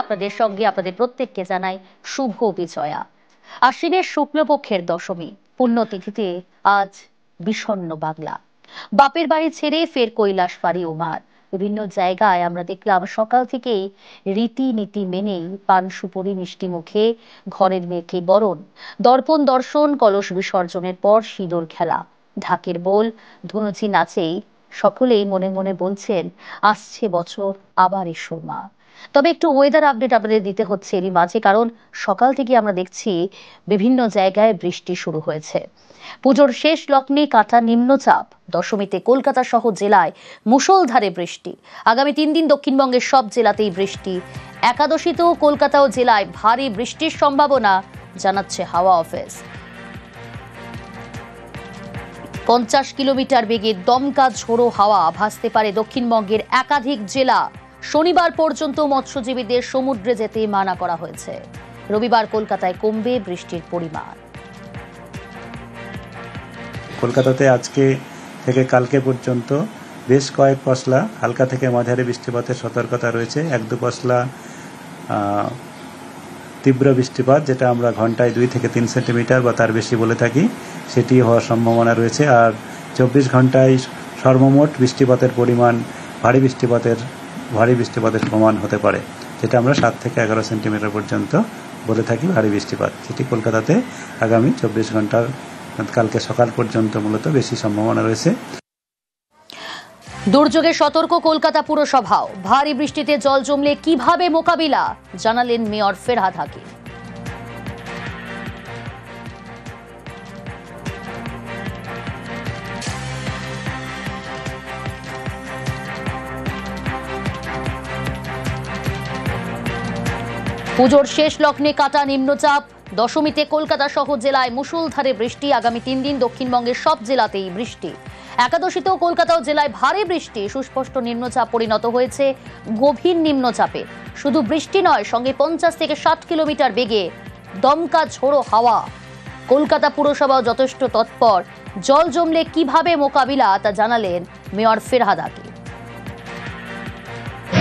আপনাদের সঙ্গে আপনাদের প্রত্যেককে জানাই শুভ বিজয়া। আশ্বিনের শুক্লপক্ষের দশমী পুণ্যতিথিতে আজ বিষণ্ণ বাংলা। বাপের বাড়ি ছেড়ে ফের কৈলাস পাড়ি উমার। বিভিন্ন জায়গায় আমরা দেখলাম সকাল থেকেই রীতিনীতি মেনেই পান সুপুরি মিষ্টি মুখে ঘরের মেয়েকে বরণ, দর্পণ দর্শন, কলস বিসর্জনের পর সিঁদুর খেলা, ঢাকের বোল, ধুনুচি নাচেই সকলেই মনে মনে বলছেন আসছে বছর আবার এসো মা। তবে একটু ওয়েদার আপডেট আপনাদের দিতে হচ্ছে এরই মাঝে, কারণ সকাল থেকে আমরা দেখছি বিভিন্ন জায়গায় বৃষ্টি শুরু হয়েছে। পুজোর শেষ লগ্নে কাটা নিম্নচাপ, দশমীতে কলকাতা সহ জেলায় মুষলধারে বৃষ্টি। আগামী 3 দিন দক্ষিণবঙ্গের সব জেলাতেই বৃষ্টি। একাদশীতেও কলকাতা ও জেলায় ভারী বৃষ্টির সম্ভাবনা জানাচ্ছে হাওয়া অফিস। 50 কিলোমিটার বেগে দমকা ঝোড়ো হাওয়া ভাসতে পারে দক্ষিণবঙ্গের একাধিক জেলা। শনিবার পর্যন্ত মৎস্যজীবীদের সমুদ্রে যেতে মানা করা হয়েছে। রবিবার কলকাতায় কমবে বৃষ্টির পরিমাণ। কলকাতাতে আজকে থেকে কালকে পর্যন্ত বেশ কয়েক পশলা হালকা থেকে মাঝারি বৃষ্টিপাতের সতর্কতা রয়েছে। 1-2 পশলা তীব্র বৃষ্টিপাত, যেটা আমরা ঘন্টায় 2 থেকে 3 সেন্টিমিটার বা তার বেশি বলে থাকি, সেটি হওয়ার সম্ভাবনা রয়েছে। আর 24 ঘন্টায় সর্বমোট বৃষ্টিপাতের পরিমাণ ভারী বৃষ্টিপাতের সমান হতে পারে, যেটা আমরা 7 থেকে 11 সেন্টিমিটার পর্যন্ত বলে থাকি ভারী বৃষ্টিপাত। সেটি কলকাতাতে আগামী 24 ঘন্টার কালকে সকাল পর্যন্ত মূলত বেশি সম্ভাবনা রয়েছে। দুর্যোগে সতর্ক কলকাতা পুরসভাও। ভারী বৃষ্টিতে জল জমলে কিভাবে মোকাবিলা জানালেন মেয়র ফেরহাদ হাকিম। পুজোর শেষ লগ্নে কাটা নিম্নচাপ, দশমীতে কলকাতা সহ জেলায় মুষলধারে বৃষ্টি। আগামী 3 দিন দক্ষিণবঙ্গের সব জেলাতেই বৃষ্টি। একাদশীতেও কলকাতা ও জেলায় ভারী বৃষ্টি। সুস্পষ্ট নিম্নচাপ পরিণত হয়েছে গভীর নিম্নচাপে। শুধু বৃষ্টি নয়, সঙ্গে 50 থেকে 60 কিলোমিটার বেগে দমকা ঝোড়ো হাওয়া। কলকাতা পুরসভাও যথেষ্ট তৎপর। জল জমলে কিভাবে মোকাবিলা তা জানালেন মেয়র ফেরহাদ হাকিম।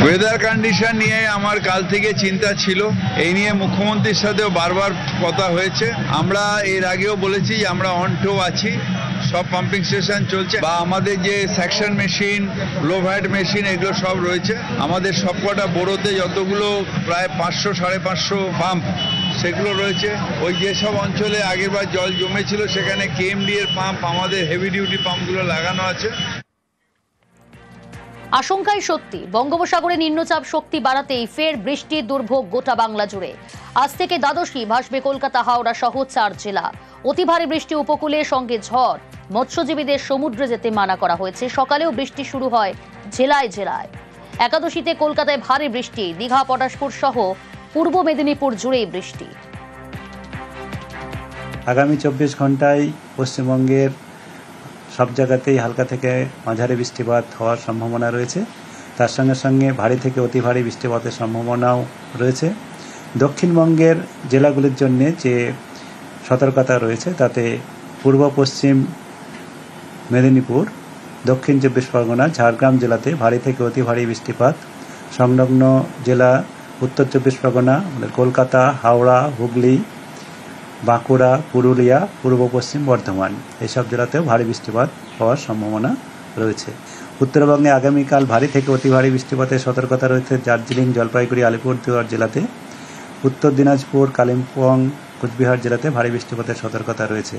ওয়েদার কন্ডিশন নিয়ে আমার কাল থেকে চিন্তা ছিল, এই নিয়ে মুখ্যমন্ত্রীর সাথেও বারবার কথা হয়েছে। আমরা এর আগেও বলেছি যে আমরা অন টো আছি, সব পাম্পিং স্টেশন চলছে, বা আমাদের যে সেকশন মেশিন, লো ভ্যাট মেশিন, এগুলো সব রয়েছে। আমাদের সবকটা বোরোতে যতগুলো প্রায় 500-550 পাম্প সেগুলো রয়েছে। ওই যেসব অঞ্চলে আগেরবার জল জমেছিল সেখানে কেএমডি এর পাম্প, আমাদের হেভি ডিউটি পাম্পগুলো লাগানো আছে। আশঙ্কায় সত্যি, বঙ্গোপসাগরে নিম্নচাপ শক্তি বাড়াতেই ফের বৃষ্টির দুর্ভোগ গোটা বাংলা জুড়ে। আজ থেকে দ্বাদশী ভাসবে কলকাতা, হাওড়া সহ 4 জেলা। অতি ভারী বৃষ্টি উপকূলের সঙ্গে ঝড়। মৎস্যজীবীদের সমুদ্রে যেতে মানা করা হয়েছে। সকালেও বৃষ্টি শুরু হয় জেলায় জেলায়। একাদশীতে কলকাতায় ভারী বৃষ্টি। দীঘা, পটাশপুর সহ পূর্ব মেদিনীপুর জুড়েই বৃষ্টি। আগামী 24 ঘন্টায় পশ্চিমবঙ্গের সব জায়গাতেই হালকা থেকে মাঝারি বৃষ্টিপাত হওয়ার সম্ভাবনা রয়েছে। তার সঙ্গে সঙ্গে ভারী থেকে অতি ভারী বৃষ্টিপাতের সম্ভাবনাও রয়েছে। দক্ষিণবঙ্গের জেলাগুলির জন্য যে সতর্কতা রয়েছে তাতে পূর্ব পশ্চিম মেদিনীপুর, দক্ষিণ 24 পরগনা, ঝাড়গ্রাম জেলাতে ভারী থেকে অতি ভারী বৃষ্টিপাত। সংলগ্ন জেলা উত্তর 24 পরগনা, কলকাতা, হাওড়া, হুগলি, বাঁকুড়া, পুরুলিয়া, পূর্ব পশ্চিম বর্ধমান, এইসব জেলাতেও ভারী বৃষ্টিপাত হওয়ার সম্ভাবনা রয়েছে। উত্তরবঙ্গে আগামীকাল ভারী থেকে অতি ভারী বৃষ্টিপাতের সতর্কতা রয়েছে দার্জিলিং, জলপাইগুড়ি, আলিপুরদুয়ার জেলাতে। উত্তর দিনাজপুর, কালিম্পং, কোচবিহার জেলাতে ভারী বৃষ্টিপাতের সতর্কতা রয়েছে।